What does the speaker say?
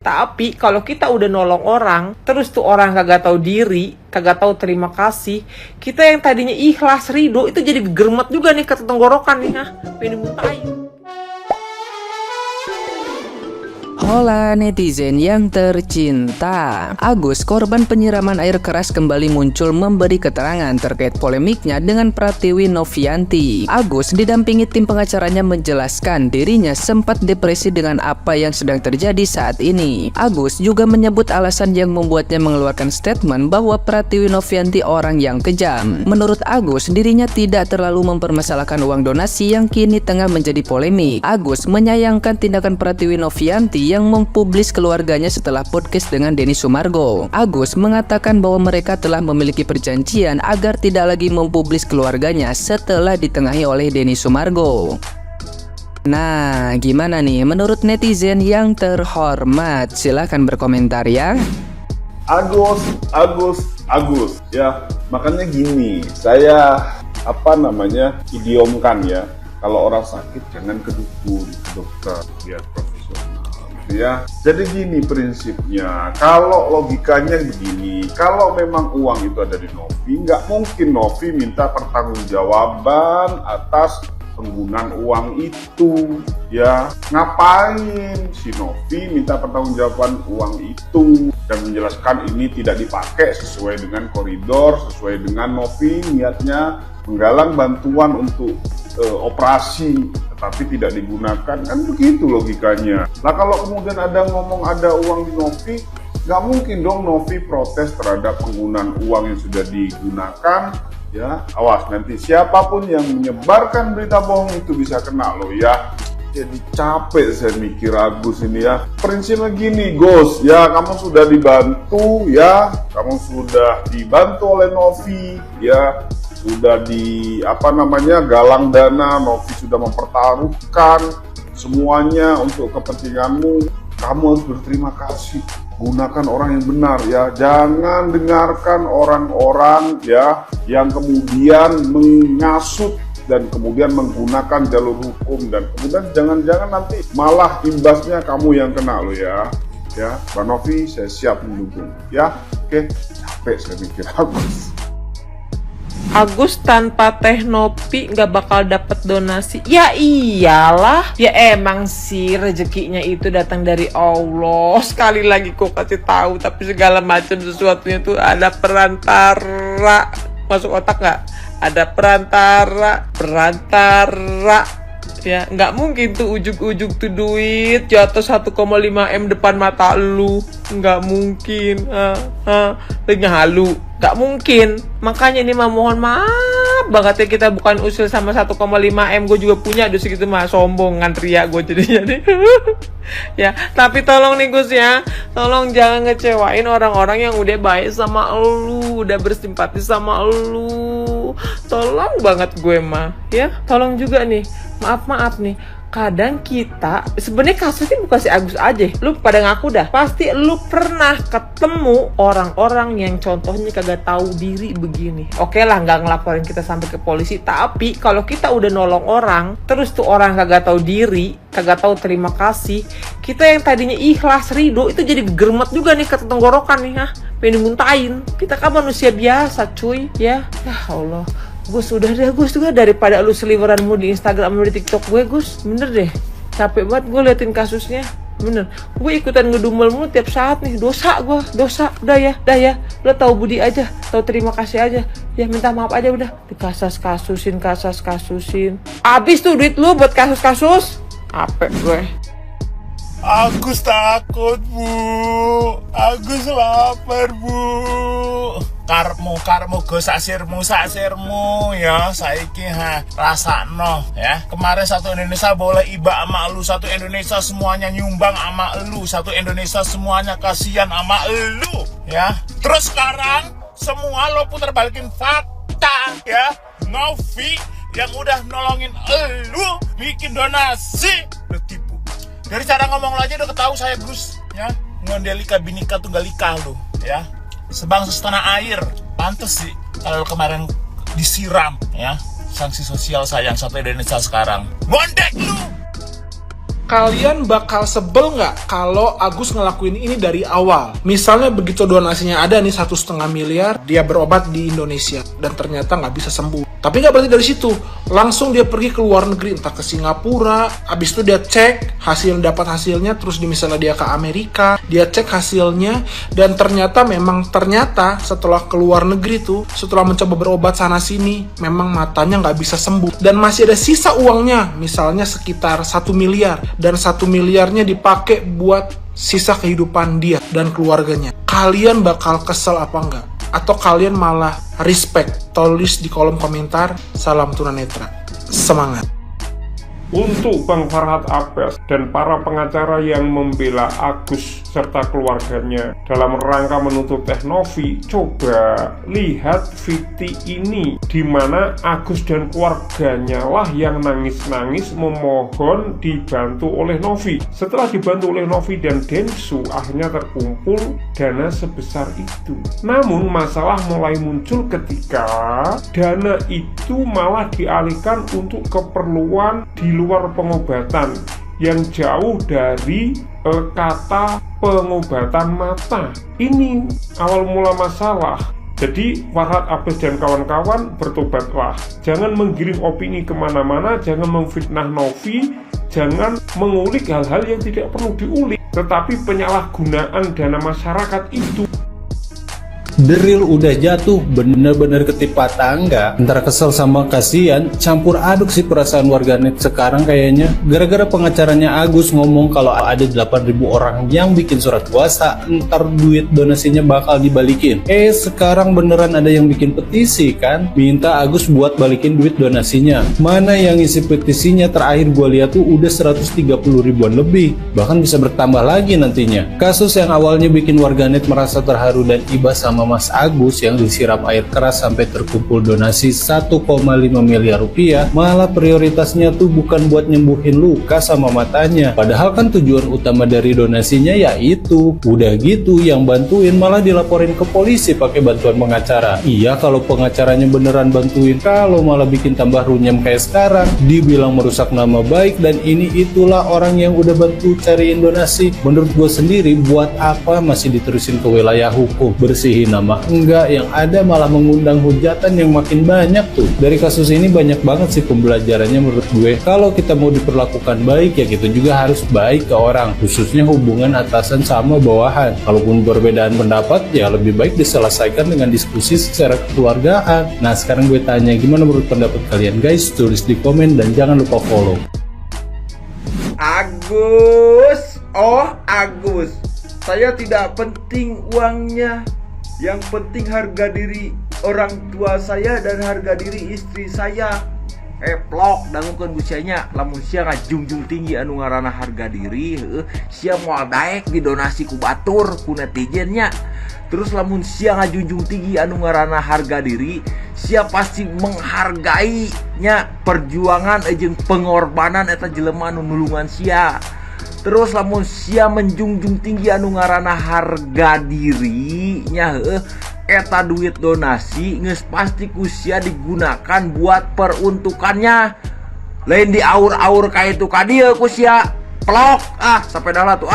Tapi kalau kita udah nolong orang, terus tuh orang kagak tahu diri, kagak tahu terima kasih, kita yang tadinya ikhlas ridho itu jadi germet juga nih ke tenggorokan nih, pengen muntahin. Hola netizen yang tercinta, Agus, korban penyiraman air keras, kembali muncul memberi keterangan terkait polemiknya dengan Pratiwi Novianti. Agus didampingi tim pengacaranya menjelaskan dirinya sempat depresi dengan apa yang sedang terjadi saat ini. Agus juga menyebut alasan yang membuatnya mengeluarkan statement bahwa Pratiwi Novianti orang yang kejam. Menurut Agus, dirinya tidak terlalu mempermasalahkan uang donasi yang kini tengah menjadi polemik. Agus menyayangkan tindakan Pratiwi Novianti yang mempublis keluarganya setelah podcast dengan Denny Sumargo. Agus mengatakan bahwa mereka telah memiliki perjanjian agar tidak lagi mempublis keluarganya setelah ditengahi oleh Denny Sumargo. Nah, gimana nih menurut netizen yang terhormat? Silahkan berkomentar ya. Agus ya, makanya gini, saya idiomkan ya, kalau orang sakit jangan ke dukun, ke dokter, biar profesional ya. Jadi gini prinsipnya, kalau logikanya begini, kalau memang uang itu ada di Novi, nggak mungkin Novi minta pertanggungjawaban atas penggunaan uang itu ya. Ngapain si Novi minta pertanggungjawaban uang itu dan menjelaskan ini tidak dipakai sesuai dengan koridor, sesuai dengan Novi niatnya menggalang bantuan untuk operasi, tetapi tidak digunakan, kan begitu logikanya. Nah kalau kemudian ada ngomong ada uang di Novi, nggak mungkin dong Novi protes terhadap penggunaan uang yang sudah digunakan ya. Awas nanti siapapun yang menyebarkan berita bohong itu bisa kena loh ya. Jadi capek saya mikir Agus ini ya. Prinsipnya gini Gus ya, kamu sudah dibantu ya, kamu sudah dibantu oleh Novi ya, sudah galang dana, Novi sudah mempertaruhkan semuanya untuk kepentinganmu. Kamu harus berterima kasih, gunakan orang yang benar ya, jangan dengarkan orang-orang ya yang kemudian mengasut dan kemudian menggunakan jalur hukum, dan kemudian jangan-jangan nanti malah imbasnya kamu yang kena lo ya. Ya, Mbak Novi saya siap mendukung ya. Oke, capek saya mikir Agus tanpa Teh Novi nggak bakal dapet donasi. Ya iyalah, ya emang sih rezekinya itu datang dari Allah. Sekali lagi kok kasih tahu, tapi segala macam sesuatunya tuh ada perantara. Masuk otak nggak? Ada perantara. Ya nggak mungkin tuh ujug-ujug tuh duit jatuh 1,5 M depan mata lu, nggak mungkin. Lagi halu, nggak mungkin. Makanya ini mah mohon maaf banget ya, kita bukan usil sama 1,5 M. Gue juga punya duit segitu mah, sombong ngantria gue jadinya nih. Ya tapi tolong nih Gus ya, tolong jangan ngecewain orang-orang yang udah baik sama elu, udah bersimpati sama elu. Tolong banget gue mah ya, tolong juga nih, maaf nih, kadang kita sebenarnya kasusnya bukan si Agus aja. Lu pada ngaku dah, pasti lu pernah ketemu orang-orang yang contohnya kagak tahu diri begini. Oke lah, nggak ngelaporin kita sampai ke polisi, tapi kalau kita udah nolong orang, terus tuh orang kagak tahu diri, kagak tahu terima kasih, kita yang tadinya ikhlas ridho itu jadi germet juga nih ke tenggorokan nih, pengen muntahin. Kita kan manusia biasa cuy ya. Ya Allah Gus, udah deh Gus juga, daripada lu seliweranmu di Instagram sama di TikTok gue Gus, bener deh, capek banget gue liatin kasusnya, bener. Gue ikutan ngedumel mulu tiap saat nih, dosa, udah ya, lo tahu budi aja, tahu terima kasih aja, ya minta maaf aja udah, dikasas-kasusin, abis tuh duit lu buat kasus-kasus, apek gue. Agus takut bu, Agus lapar bu. Karmu Gus, sasirmu ya, saiki rasakno ya. Kemarin satu Indonesia boleh iba sama lu, satu Indonesia semuanya nyumbang sama lu, satu Indonesia semuanya kasihan sama lu ya. Terus sekarang semua lo putar balikin fakta ya. Novi yang udah nolongin lu bikin donasi, lu tipu. Dari cara ngomong lo aja udah ketahui saya Gus ya. Ngondelika binika tunggal ika lu ya. Sebangsa setanah air, pantes sih kalau kemarin disiram ya. Sanksi sosial sayang satu Indonesia sekarang. Mondek lu! Kalian bakal sebel nggak kalau Agus ngelakuin ini dari awal? Misalnya begitu donasinya ada nih 1,5 miliar, dia berobat di Indonesia dan ternyata nggak bisa sembuh. Tapi nggak berarti dari situ, langsung dia pergi ke luar negeri, entah ke Singapura. Abis itu dia cek dapat hasilnya, terus misalnya dia ke Amerika, dia cek hasilnya dan ternyata setelah ke luar negeri tuh, setelah mencoba berobat sana sini, memang matanya nggak bisa sembuh dan masih ada sisa uangnya, misalnya sekitar 1 miliar. Dan 1 miliarnya dipakai buat sisa kehidupan dia dan keluarganya. Kalian bakal kesel apa enggak? Atau kalian malah respect? Tulis di kolom komentar. Salam tunanetra. Semangat. Untuk Bang Farhad Abbas dan para pengacara yang membela Agus serta keluarganya dalam rangka menuntut Teh Novi, coba lihat VT ini di mana Agus dan keluarganya lah yang nangis-nangis memohon dibantu oleh Novi. Setelah dibantu oleh Novi dan Densu, akhirnya terkumpul dana sebesar itu. Namun masalah mulai muncul ketika dana itu malah dialihkan untuk keperluan di luar pengobatan yang jauh dari kata pengobatan mata. Ini awal mula masalah. Jadi Farhad Abbas dan kawan-kawan bertobatlah. Jangan menggiring opini kemana-mana, jangan memfitnah Novi, jangan mengulik hal-hal yang tidak perlu diulik. Tetapi penyalahgunaan dana masyarakat itu. Deril udah jatuh, bener-bener ketimpa tangga. Antara kesel sama kasihan, campur aduk sih perasaan warganet sekarang kayaknya. Gara-gara pengacaranya Agus ngomong kalau ada 8.000 orang yang bikin surat kuasa, ntar duit donasinya bakal dibalikin. Sekarang beneran ada yang bikin petisi kan? Minta Agus buat balikin duit donasinya. Mana yang isi petisinya terakhir gue lihat tuh udah 130 ribuan lebih. Bahkan bisa bertambah lagi nantinya. Kasus yang awalnya bikin warganet merasa terharu dan iba sama Mas Agus yang disiram air keras sampai terkumpul donasi 1,5 miliar rupiah, malah prioritasnya tuh bukan buat nyembuhin luka sama matanya. Padahal kan tujuan utama dari donasinya yaitu. Udah gitu yang bantuin malah dilaporin ke polisi pakai bantuan pengacara. Iya kalau pengacaranya beneran bantuin, kalau malah bikin tambah runyam kayak sekarang, dibilang merusak nama baik dan ini itulah orang yang udah bantu cariin donasi. Menurut gue sendiri, buat apa masih diterusin ke wilayah hukum? Bersihin nama enggak, yang ada malah mengundang hujatan yang makin banyak tuh. Dari kasus ini banyak banget sih pembelajarannya menurut gue. Kalau kita mau diperlakukan baik ya kita juga harus baik ke orang, khususnya hubungan atasan sama bawahan. Kalaupun perbedaan pendapat ya lebih baik diselesaikan dengan diskusi secara kekeluargaan. Nah sekarang gue tanya, gimana menurut pendapat kalian guys? Tulis di komen dan jangan lupa follow. Agus, saya tidak penting uangnya. Yang penting harga diri orang tua saya dan harga diri istri saya. Plok dangukeun busianya lamun sia ngajungjung tinggi anu ngaranna harga diri, sia moal daek didonasi ku batur ku netizennya. Terus lamun sia ngajunjung tinggi anu ngaranna harga diri, sia pasti menghargai nya perjuangan jeung pengorbanan eta jelema anu nulungan sia. Terus lamun sia menjunjung tinggi anu ngaranna harga diri nya eta duit donasi geus pasti ku sia digunakan buat peruntukannya. Lain diaur-aur ka itu ka dieu ku sia. Plok sampai dah lah tuh